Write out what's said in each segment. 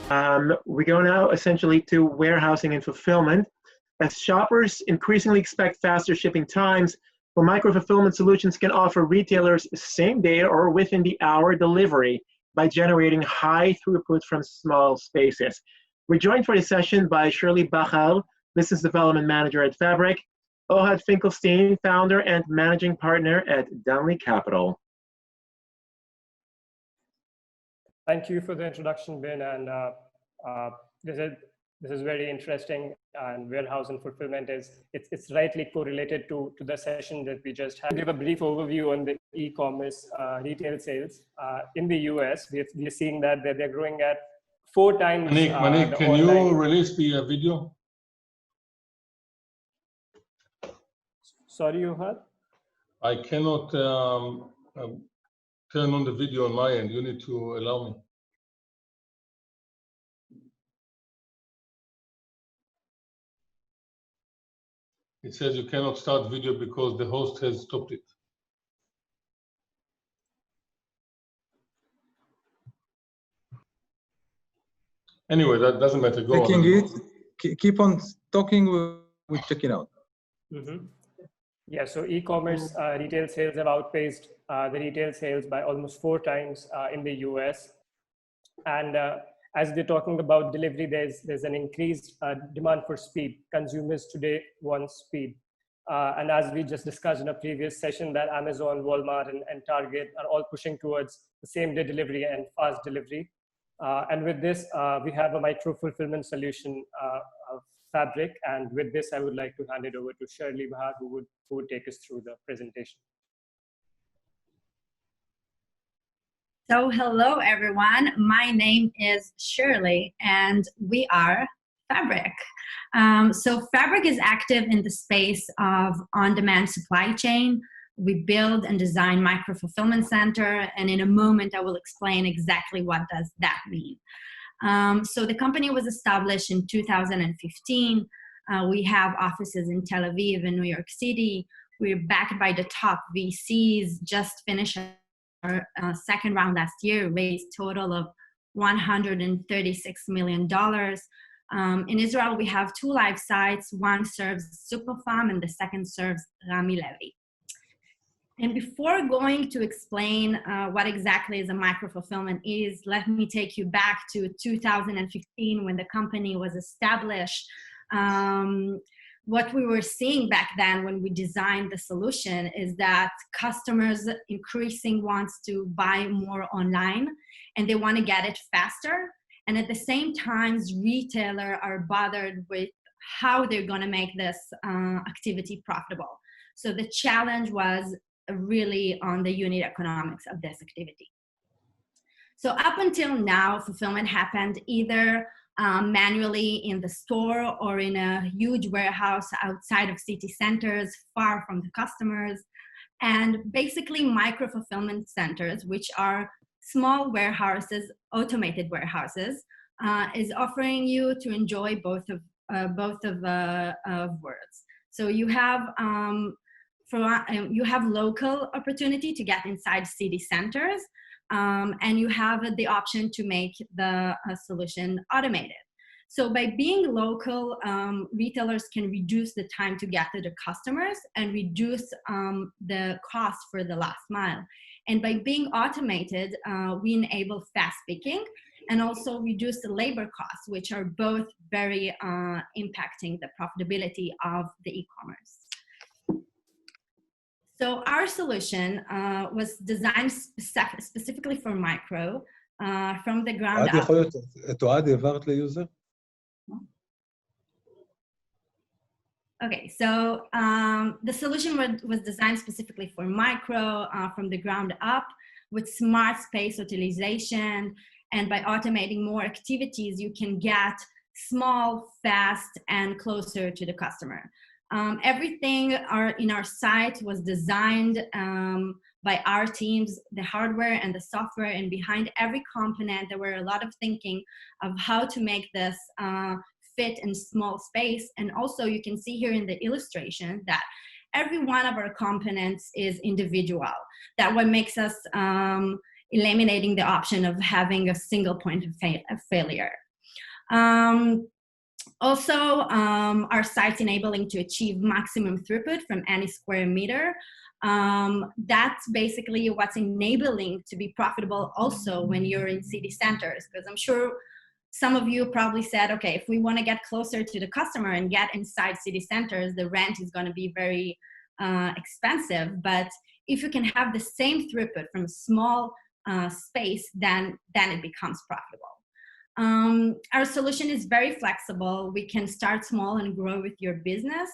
We go now essentially to warehousing and fulfillment. As shoppers increasingly expect faster shipping times, well, micro-fulfillment solutions can offer retailers same day or within the hour delivery by generating high throughput from small spaces. We're joined for this session by Shirley Bachal, Business Development Manager at Fabric, Ohad Finkelstein, Founder and Managing Partner at Downley Capital. Thank you for the introduction, Ben, and this is very interesting. And warehouse and fulfillment it's rightly correlated to the session that we just had. I'll give a brief overview on the e-commerce retail sales in the US. We're seeing that they're growing at 4 times. Manik, can you release the video? Sorry, Ohad? I cannot turn on the video on my end. You need to allow me. It says you cannot start video because the host has stopped it. Anyway, that doesn't matter. Go Checking on. it. Keep on talking. We'll check it out. Mm-hmm. Yeah, so e-commerce retail sales have outpaced the retail sales by almost 4 times in the US. And as they're talking about delivery, there's an increased demand for speed. Consumers today want speed. And as we just discussed in a previous session, that Amazon, Walmart, and Target are all pushing towards the same day delivery and fast delivery. And with this, we have a micro-fulfillment solution of Fabric. And with this, I would like to hand it over to Shirley Bachal, who would take us through the presentation. So hello, everyone. My name is Shirley, and we are Fabric. So Fabric is active in the space of on-demand supply chain. We build and design micro-fulfillment center, and in a moment, I will explain exactly what does that mean. So the company was established in 2015. We have offices in Tel Aviv and New York City. We're backed by the top VCs, just finished our second round last year, raised total of $136 million. In Israel, we have 2 live sites. One serves Superfarm and the second serves Rami Levi. And before going to explain what exactly is a micro-fulfillment is, let me take you back to 2015 when the company was established. What we were seeing back then when we designed the solution is that customers increasing wants to buy more online and they want to get it faster. And at the same time, retailers are bothered with how they're going to make this activity profitable. So the challenge was really on the unit economics of this activity. So up until now, fulfillment happened either manually in the store or in a huge warehouse outside of city centers, far from the customers. And basically micro-fulfillment centers, which are small warehouses, automated warehouses, is offering you to enjoy both of worlds. So you have local opportunity to get inside city centers, and you have the option to make the solution automated. So by being local, retailers can reduce the time to get to the customers and reduce the cost for the last mile. And by being automated, we enable fast picking and also reduce the labor costs, which are both very impacting the profitability of the e-commerce. So our solution was designed specifically for micro from the ground up. Okay, so the solution was designed specifically for micro from the ground up with smart space utilization, and by automating more activities, you can get small, fast, and closer to the customer. Everything in our site was designed by our teams, the hardware and the software, and behind every component, there were a lot of thinking of how to make this fit in small space. And also you can see here in the illustration that every one of our components is individual. That what makes us eliminating the option of having a single point of failure. Our site's enabling to achieve maximum throughput from any square meter. That's basically what's enabling to be profitable also when you're in city centers, because I'm sure some of you probably said, okay, if we want to get closer to the customer and get inside city centers, the rent is going to be very expensive. But if you can have the same throughput from a small space, then it becomes profitable. Our solution is very flexible. We can start small and grow with your business,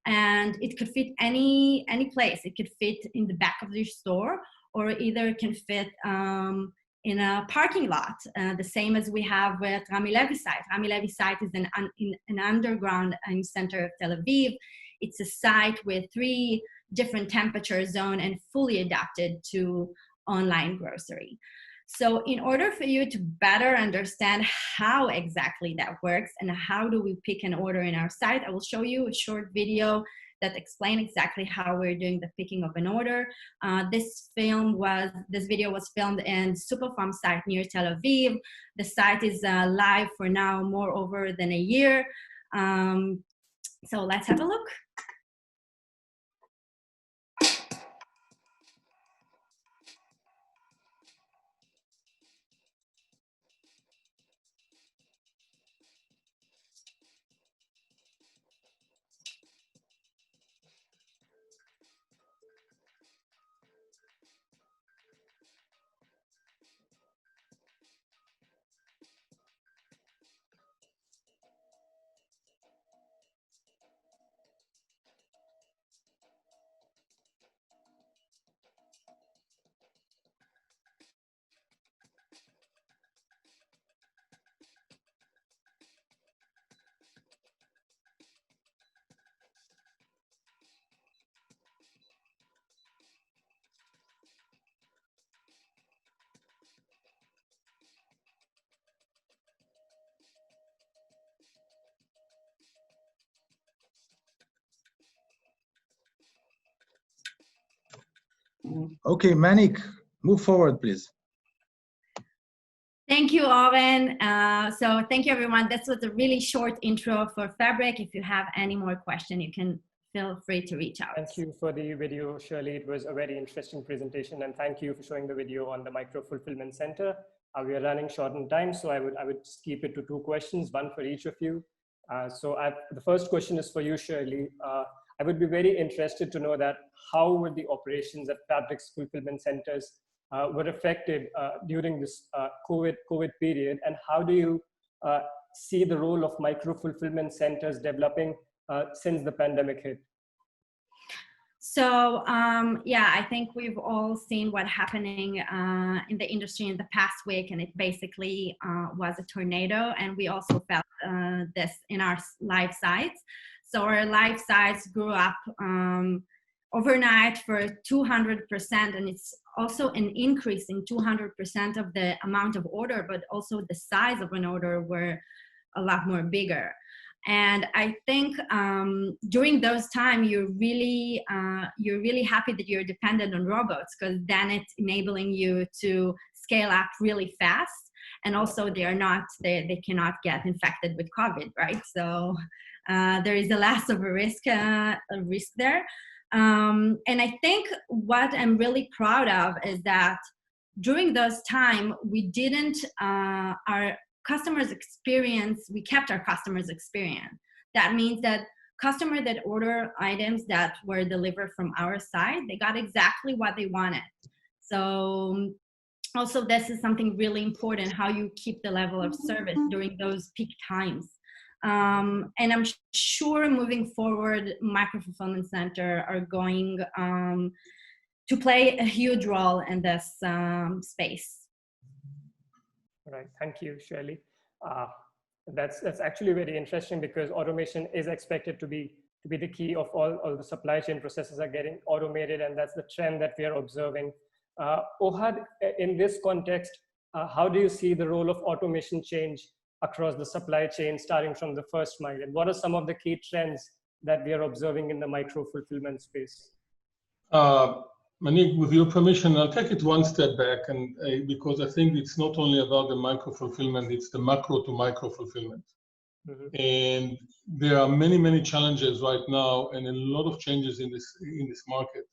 and it could fit any place. It could fit in the back of your store, or either it can fit in a parking lot, the same as we have with Rami Levy site. Rami Levy site is in an underground center of Tel Aviv. It's a site with 3 different temperature zones and fully adapted to online grocery. So in order for you to better understand how exactly that works and how do we pick an order in our site, I will show you a short video that explains exactly how we're doing the picking of an order. This video was filmed in Superfarm site near Tel Aviv. The site is live for now over than a year. So let's have a look. Okay, Manik, move forward, please. Thank you, Oren. So thank you, everyone. This was a really short intro for Fabric. If you have any more questions, you can feel free to reach out. Thank you for the video, Shirley. It was a very interesting presentation, and thank you for showing the video on the Micro Fulfillment Center. We are running short on time, so I would just keep it to 2 questions, one for each of you. The first question is for you, Shirley. I would be very interested to know that how were the operations at Fabric's fulfillment centers were affected during this COVID period, and how do you see the role of micro fulfillment centers developing since the pandemic hit? So yeah, I think we've all seen what's happening in the industry in the past week, and it basically was a tornado, and we also felt this in our live sites. So our live sites grew up overnight for 200%, and it's also an increase in 200% of the amount of order, but also the size of an order were a lot more bigger. And I think during those times, you're really happy that you're dependent on robots, because then it's enabling you to scale up really fast. And also they cannot get infected with COVID, right? So there is a less of a risk there. And I think what I'm really proud of is that during those times, we didn't, our customers' experience, we kept our customers' experience. That means that customers that order items that were delivered from our side, they got exactly what they wanted. So also this is something really important, how you keep the level of service during those peak times. And I'm sure moving forward, micro fulfillment center are going to play a huge role in this space. All right, thank you, Shirley. That's actually very interesting, because automation is expected to be the key of all the supply chain processes are getting automated, and that's the trend that we are observing. Ohad, in this context, how do you see the role of automation change across the supply chain, starting from the first mile? And what are some of the key trends that we are observing in the micro fulfillment space? Manik, with your permission, I'll take it one step back, and because I think it's not only about the micro fulfillment, it's the macro to micro fulfillment. And there are many, many challenges right now, and a lot of changes in this market.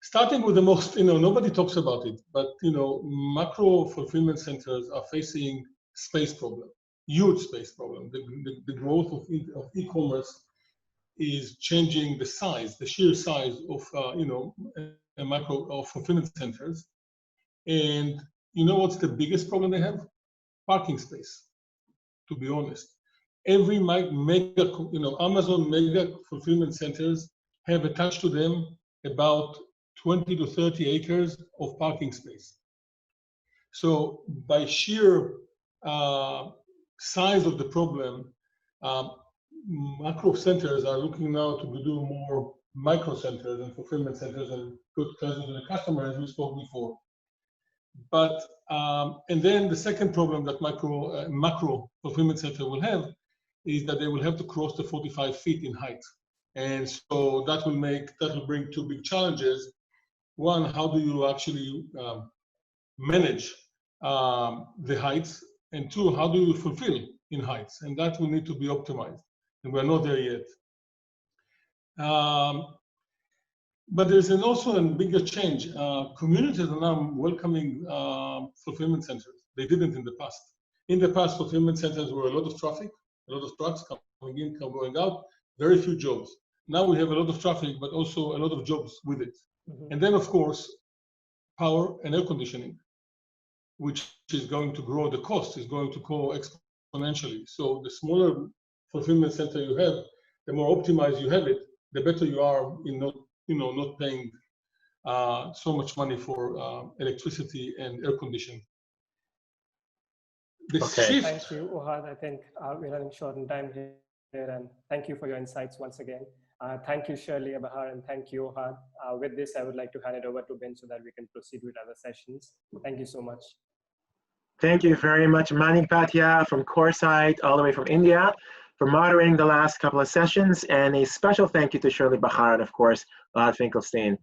Starting with the most, nobody talks about it, but macro fulfillment centers are facing space problem, huge space problem. The growth of e-commerce is changing the size, the sheer size of a macro fulfillment centers. And what's the biggest problem they have? Parking space. To be honest, every mega, Amazon mega fulfillment centers have attached to them about 20 to 30 acres of parking space. So by sheer size of the problem, macro centers are looking now to do more micro centers and fulfillment centers and put closer to the customer, as we spoke before. But and then the second problem that macro fulfillment center will have is that they will have to cross the 45 feet in height, and so that will bring two big challenges. One, how do you actually manage the heights, and two, how do you fulfill in heights, and that will need to be optimized, and we're not there yet. But there's also a bigger change. Communities are now welcoming fulfillment centers. They didn't in the past. In the past, fulfillment centers were a lot of traffic, a lot of trucks coming in, going out, very few jobs. Now we have a lot of traffic, but also a lot of jobs with it. And then, of course, power and air conditioning, which is going to grow. The cost is going to grow exponentially. So the smaller fulfillment center you have, the more optimized you have it, the better you are in not paying so much money for electricity and air conditioning. Thank you, Ohad. I think we're running short on time here, and thank you for your insights once again. Thank you, Shirley, Bahar, and thank you, Ohad. With this, I would like to hand it over to Ben so that we can proceed with other sessions. Thank you so much. Thank you very much, Manik Bhatia from CoreSite, all the way from India, for moderating the last couple of sessions, and a special thank you to Shirley Bahar and, of course, Ohad Finkelstein.